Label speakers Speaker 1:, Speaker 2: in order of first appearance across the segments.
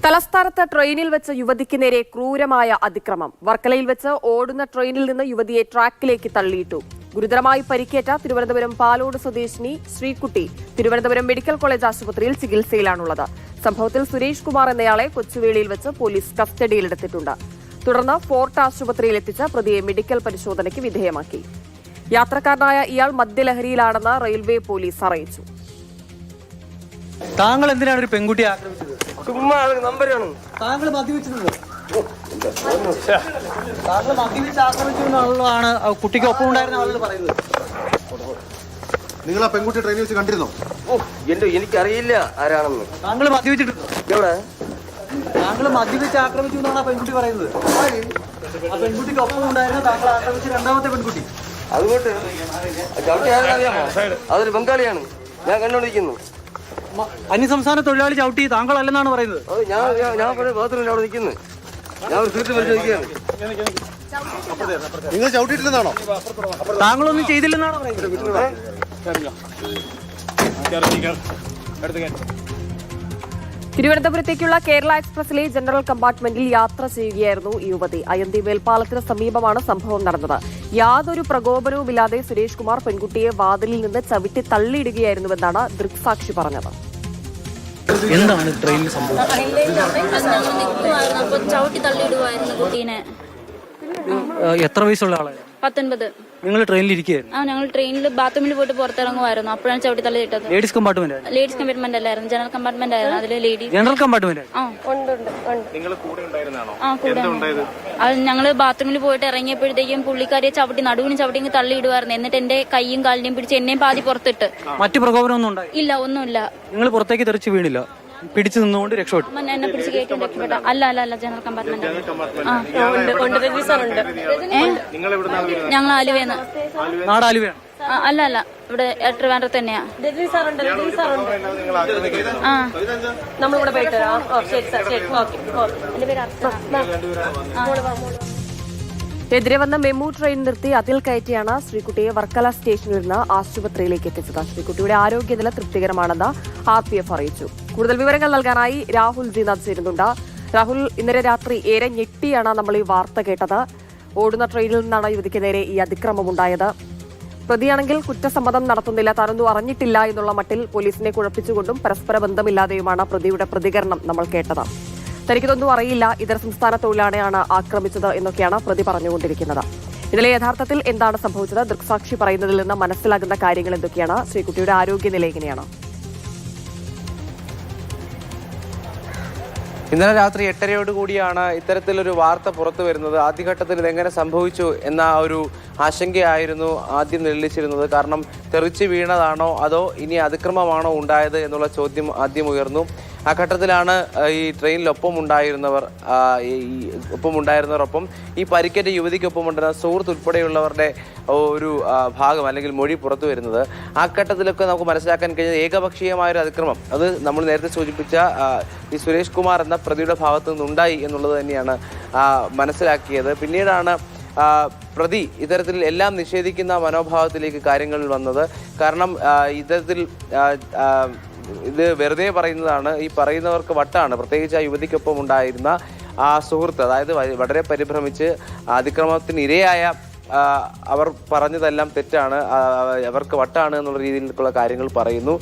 Speaker 1: തലസ്ഥാനത്ത് ട്രെയിനിൽ വെച്ച് യുവതിക്ക് നേരെ ക്രൂരമായ അതിക്രമം. വർക്കലയിൽ വെച്ച് ഓടുന്ന ട്രെയിനിൽ നിന്ന് യുവതിയെ ട്രാക്കിലേക്ക് തള്ളിയിട്ടു. ഗുരുതരമായി പരിക്കേറ്റ തിരുവനന്തപുരം പാലോട് സ്വദേശിനി ശ്രീകുട്ടി തിരുവനന്തപുരം മെഡിക്കൽ കോളേജ് ആശുപത്രിയിൽ ചികിത്സയിലാണുള്ളത്. സംഭവത്തിൽ സുരേഷ് കുമാർ എന്നയാളെ കൊച്ചുവേളിയിൽ വെച്ച് പോലീസ് കസ്റ്റഡിയിലെടുത്തിട്ടുണ്ട്. തുടർന്ന് ഫോർട്ട് ആശുപത്രിയിൽ എത്തിച്ച പ്രതിയെ മെഡിക്കൽ പരിശോധനയ്ക്ക് വിധേയമാക്കി. യാത്രക്കാരനായ ഇയാൾ മദ്യലഹരിയിലാണെന്ന് റെയിൽവേ പോലീസ് അറിയിച്ചു.
Speaker 2: താങ്കൾ എന്തിനാണ് ഒരു പെൺകുട്ടിയെ ആക്രമിച്ചത്? താങ്കൾ മദ്യപിച്ചിട്ടുണ്ട്. താങ്കൾ മദ്യപിച്ച് ആക്രമിച്ചു എന്നുള്ളതാണ് കുട്ടിക്ക് ഒപ്പം ഉണ്ടായിരുന്ന ആളുകൾ പറയുന്നത്.
Speaker 3: നിങ്ങൾ ആ പെൺകുട്ടി ട്രെയിനിൽ വെച്ച് കണ്ടിരുന്നോ?
Speaker 4: എനിക്കറിയില്ല ആരാണെന്ന്.
Speaker 2: താങ്കൾ മദ്യപിച്ചിട്ടുണ്ടോ?
Speaker 4: എവിടെ?
Speaker 2: താങ്കൾ മദ്യപിച്ച് ആക്രമിച്ചു എന്നാണ് ആ പെൺകുട്ടി പറയുന്നത്. ആ പെൺകുട്ടിക്ക് ഒപ്പം ഉണ്ടായിരുന്ന താങ്കൾ ആക്രമിച്ച രണ്ടാമത്തെ പെൺകുട്ടി
Speaker 4: അതുകൊണ്ട് അറിയാമോ? അതൊരു ബംഗാളിയാണ്. ഞാൻ കണ്ടുകൊണ്ടിരിക്കുന്നു.
Speaker 2: അന്യസംസ്ഥാന തൊഴിലാളി ചവിട്ടി താങ്കളല്ലെന്നാണ് പറയുന്നത്.
Speaker 4: ഞാൻ ബാത്റൂമിൽ അവിടെ നിൽക്കുന്നു. ഞാൻ ഒരു സീറ്റ് പരിശോധിക്കുകയാണ്.
Speaker 3: നിങ്ങൾ ചവിട്ടിയിട്ടില്ലെന്നാണോ?
Speaker 2: താങ്കളൊന്നും ചെയ്തില്ലെന്നാണ് പറയുന്നത്.
Speaker 1: തിരുവനന്തപുരത്തേക്കുള്ള കേരള എക്സ്പ്രസിലെ ജനറൽ കമ്പാർട്ട്മെന്റിൽ യാത്ര ചെയ്യുകയായിരുന്നു യുവതി. അയന്തി മേൽപ്പാലത്തിന് സമീപമാണ് സംഭവം നടന്നത്. യാതൊരു പ്രകോപനവുമില്ലാതെ സുരേഷ് കുമാർ പെൺകുട്ടിയെ വാതിലിൽ നിന്ന് ചവിട്ടി തള്ളിയിടുകയായിരുന്നുവെന്നാണ് ദൃക്സാക്ഷി പറഞ്ഞത്.
Speaker 2: എന്താണ് ട്രെയിനിൽ സംഭവം?
Speaker 5: ചവിട്ടി തള്ളിയിടുവായിരുന്നു കുട്ടീനെ.
Speaker 2: എത്ര വയസ്സുള്ള ആളാണ്?
Speaker 5: 19.
Speaker 2: നിങ്ങൾ ട്രെയിനിൽ ഇരിക്കുകയായിരുന്നു?
Speaker 5: ഞങ്ങൾ ട്രെയിനിൽ ബാത്റൂമിൽ പോയിട്ട് പുറത്തിറങ്ങുമായിരുന്നു. അപ്പോഴാണ് ചവിട്ടി തള്ളിയിട്ടത്.
Speaker 2: Ladies compartment?
Speaker 5: ലേഡീസ് കമ്പാർട്ട്മെന്റ് അല്ലായിരുന്നു, ജനറൽ കമ്പാർട്ട്മെന്റ് ആയിരുന്നു. അതിൽ ലേഡീസ്
Speaker 2: ജനറൽ കമ്പാർട്ട്മെന്റ്.
Speaker 5: അത് ഞങ്ങള് ബാത്റൂമിൽ പോയിട്ട് ഇറങ്ങിയപ്പോഴത്തേക്കും പുള്ളിക്കാരിയെ ചവിട്ടി നടുവിന് ചവിട്ടി തള്ളിയിടുമായിരുന്നു. എന്നിട്ട് എന്റെ കൈയും കാലിനെയും പിടിച്ച് എന്നെയും പാതി പുറത്തിട്ട്.
Speaker 2: മറ്റു പ്രകോപനം ഒന്നും ഉണ്ടായി?
Speaker 5: ഇല്ല, ഒന്നുമില്ല.
Speaker 2: നിങ്ങൾ പുറത്തേക്ക് തെറിച്ച് വീണില്ല? പിടിച്ചു നിന്നുകൊണ്ട് രക്ഷപ്പെട്ടു?
Speaker 5: എന്നെ പിടിച്ച് കയറ്റി രക്ഷപ്പെട്ട. അല്ല, ജനറൽ കമ്പാർട്ട്മെന്റ്. ഞങ്ങൾ ആലുവയെന്ന്.
Speaker 2: നാട് ആലുവയാണ്?
Speaker 5: അല്ല, ഇവിടെ ട്രിവാൻഡ്രത്ത് തന്നെയാ.
Speaker 1: എതിരെ വന്ന മെമു ട്രെയിൻ നിർത്തി അതിൽ കയറ്റിയാണ് ശ്രീകുട്ടിയെ വർക്കല സ്റ്റേഷനിൽ നിന്ന് ആശുപത്രിയിലേക്ക് എത്തിച്ചത്. ശ്രീകുട്ടിയുടെ ആരോഗ്യനില തൃപ്തികരമാണെന്ന് RPF അറിയിച്ചു. കൂടുതൽ വിവരങ്ങൾ നൽകാനായി രാഹുൽ ജീനാഥ് ചേരുന്നുണ്ട്. രാഹുൽ, ഇന്നലെ രാത്രി ഏറെ ഞെട്ടിയാണ് നമ്മൾ ഈ വാർത്ത കേട്ടത്. ഓടുന്ന ട്രെയിനിൽ നിന്നാണ് യുവതിക്ക് നേരെ ഈ അതിക്രമം ഉണ്ടായത്. പ്രതിയാണെങ്കിൽ കുറ്റസമ്മതം നടത്തുന്നില്ല, താനൊന്നും അറിഞ്ഞിട്ടില്ല എന്നുള്ള മട്ടിൽ പോലീസിനെ കുഴപ്പിച്ചുകൊണ്ടും പരസ്പര ബന്ധമില്ലാതെയുമാണ് പ്രതിയുടെ പ്രതികരണം നമ്മൾ കേട്ടത്. തനിക്കിതൊന്നും അറിയില്ല, ഇതര സംസ്ഥാന തൊഴിലാളിയാണ് ആക്രമിച്ചത് എന്നൊക്കെയാണ് പ്രതി പറഞ്ഞുകൊണ്ടിരിക്കുന്നത്. ഇതിലെ യഥാർത്ഥത്തിൽ എന്താണ് സംഭവിച്ചത്? ദൃക്സാക്ഷി പറയുന്നതിൽ നിന്ന് മനസ്സിലാകുന്ന കാര്യങ്ങൾ എന്തൊക്കെയാണ്? ശ്രീകുട്ടിയുടെ ആരോഗ്യനില എങ്ങനെയാണ്?
Speaker 6: ഇന്നലെ രാത്രി 8:30 കൂടിയാണ് ഇത്തരത്തിലൊരു വാർത്ത പുറത്തു വരുന്നത്. ആദ്യഘട്ടത്തിൽ ഇതെങ്ങനെ സംഭവിച്ചു എന്ന ഒരു ആശങ്കയായിരുന്നു ആദ്യം നിഴലിച്ചിരുന്നത്. കാരണം തെറിച്ച് വീണതാണോ അതോ ഇനി അതിക്രമമാണോ ഉണ്ടായത് എന്നുള്ള ചോദ്യം ആദ്യം ഉയർന്നു. ആ ഘട്ടത്തിലാണ് ഈ ട്രെയിനിലൊപ്പം ഉണ്ടായിരുന്നവരൊപ്പം ഈ പരിക്കേറ്റ യുവതിക്കൊപ്പം ഉണ്ടായിരുന്ന സുഹൃത്ത് ഉൾപ്പെടെയുള്ളവരുടെ ഒരു ഭാഗം അല്ലെങ്കിൽ മൊഴി പുറത്തു വരുന്നത്. ആ ഘട്ടത്തിലൊക്കെ നമുക്ക് മനസ്സിലാക്കാൻ കഴിഞ്ഞത് ഏകപക്ഷീയമായൊരു അതിക്രമം അത് നമ്മൾ നേരത്തെ സൂചിപ്പിച്ച ഈ സുരേഷ് കുമാർ എന്ന പ്രതിയുടെ ഭാഗത്തു നിന്നുണ്ടായി എന്നുള്ളത് തന്നെയാണ് മനസ്സിലാക്കിയത്. പിന്നീടാണ് പ്രതി ഇത്തരത്തിൽ എല്ലാം നിഷേധിക്കുന്ന മനോഭാവത്തിലേക്ക് കാര്യങ്ങൾ വന്നത്. കാരണം ഇത്തരത്തിൽ ഇത് വെറുതെ പറയുന്നതാണ്, ഈ പറയുന്നവർക്ക് വട്ടാണ്. പ്രത്യേകിച്ച് ആ യുവതിക്കൊപ്പം ഉണ്ടായിരുന്ന ആ സുഹൃത്ത്, അതായത് വളരെ പരിഭ്രമിച്ച് അതിക്രമത്തിന് ഇരയായ അവർ പറഞ്ഞതെല്ലാം തെറ്റാണ്, അവർക്ക് വട്ടാണ് എന്നുള്ള രീതിയിലുള്ള കാര്യങ്ങൾ പറയുന്നു.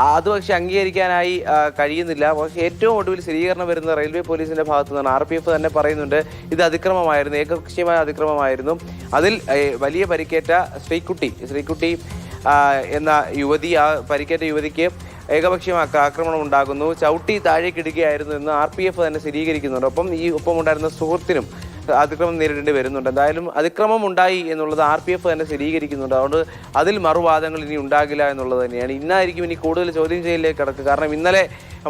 Speaker 6: അത് പക്ഷേ അംഗീകരിക്കാനായി കഴിയുന്നില്ല. പക്ഷേ ഏറ്റവും ഒടുവിൽ സ്ഥിരീകരണം വരുന്നത് റെയിൽവേ പോലീസിന്റെ ഭാഗത്തു നിന്നാണ്. RPF തന്നെ പറയുന്നുണ്ട് ഇത് അതിക്രമമായിരുന്നു, ഏകപക്ഷീയമായ അതിക്രമമായിരുന്നു. അതിൽ വലിയ പരിക്കേറ്റ ശ്രീകുട്ടി എന്ന യുവതി, ആ പരിക്കേറ്റ യുവതിക്ക് ഏകപക്ഷീയമായ ആക്രമണം ഉണ്ടാകുന്നു, ചവിട്ടി താഴേക്കിടുകയായിരുന്നു എന്ന് RPF തന്നെ സ്ഥിരീകരിക്കുന്നുണ്ട്. ഒപ്പം ഉണ്ടായിരുന്ന സുഹൃത്തിനും അതിക്രമം നേരിടേണ്ടി വരുന്നുണ്ട്. എന്തായാലും അതിക്രമം ഉണ്ടായി എന്നുള്ളത് RPF തന്നെ സ്ഥിരീകരിക്കുന്നുണ്ട്. അതുകൊണ്ട് അതിൽ മറുവാദങ്ങൾ ഇനി ഉണ്ടാകില്ല എന്നുള്ളത് തന്നെയാണ്. ഇന്നായിരിക്കും ഇനി കൂടുതൽ ചോദ്യം ചെയ്യലിലേക്ക് കടക്കുക. കാരണം ഇന്നലെ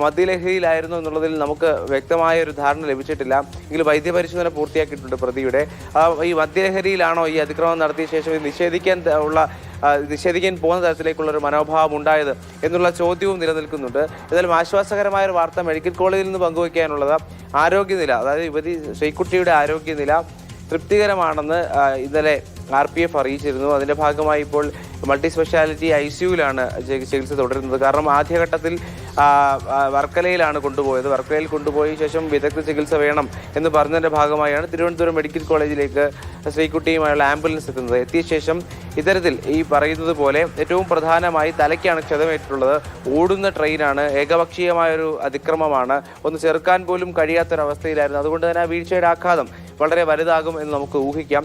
Speaker 6: മദ്യലഹരിയിലായിരുന്നു എന്നുള്ളതിൽ നമുക്ക് വ്യക്തമായ ഒരു ധാരണ ലഭിച്ചിട്ടില്ല. എങ്കിലും വൈദ്യപരിശോധന പൂർത്തിയാക്കിയിട്ടുണ്ട് പ്രതിയുടെ. ഈ മദ്യലഹരിയിലാണോ ഈ അതിക്രമം നടത്തിയ ശേഷം നിഷേധിക്കാൻ പോകുന്ന തരത്തിലേക്കുള്ള ഒരു മനോഭാവം ഉണ്ടായത് എന്നുള്ള ചോദ്യവും നിലനിൽക്കുന്നുണ്ട്. ഏതായാലും ആശ്വാസകരമായ ഒരു വാർത്ത മെഡിക്കൽ കോളേജിൽ നിന്ന് പങ്കുവയ്ക്കാനുള്ളത് ആരോഗ്യനില, അതായത് യുവതി ശ്രീകുട്ടിയുടെ ആരോഗ്യനില തൃപ്തികരമാണെന്ന് ഇന്നലെ RPF അറിയിച്ചിരുന്നു. അതിന്റെ ഭാഗമായി ഇപ്പോൾ മൾട്ടി സ്പെഷ്യാലിറ്റി ICUവിലാണ് ചികിത്സ തുടരുന്നത്. കാരണം ആദ്യഘട്ടത്തിൽ വർക്കലയിലാണ് കൊണ്ടുപോയത്. വർക്കലയിൽ കൊണ്ടുപോയ ശേഷം വിദഗ്ധ ചികിത്സ വേണം എന്ന് പറഞ്ഞതിന്റെ ഭാഗമായാണ് തിരുവനന്തപുരം മെഡിക്കൽ കോളേജിലേക്ക് ശ്രീകുട്ടിയുമായുള്ള ആംബുലൻസ് എത്തുന്നത്. എത്തിയ ശേഷം ഇത്തരത്തിൽ ഈ പറയുന്നത് പോലെ ഏറ്റവും പ്രധാനമായി തലയ്ക്കാണ് ക്ഷതമേറ്റിട്ടുള്ളത്. ഓടുന്ന ട്രെയിനാണ്, ഏകപക്ഷീയമായൊരു അതിക്രമമാണ്, ഒന്ന് ചെറുക്കാൻ പോലും കഴിയാത്തൊരവസ്ഥയിലായിരുന്നു. അതുകൊണ്ട് തന്നെ ആ വീഴ്ചയുടെ ആഘാതം വളരെ വലുതാകും എന്ന് നമുക്ക് ഊഹിക്കാം.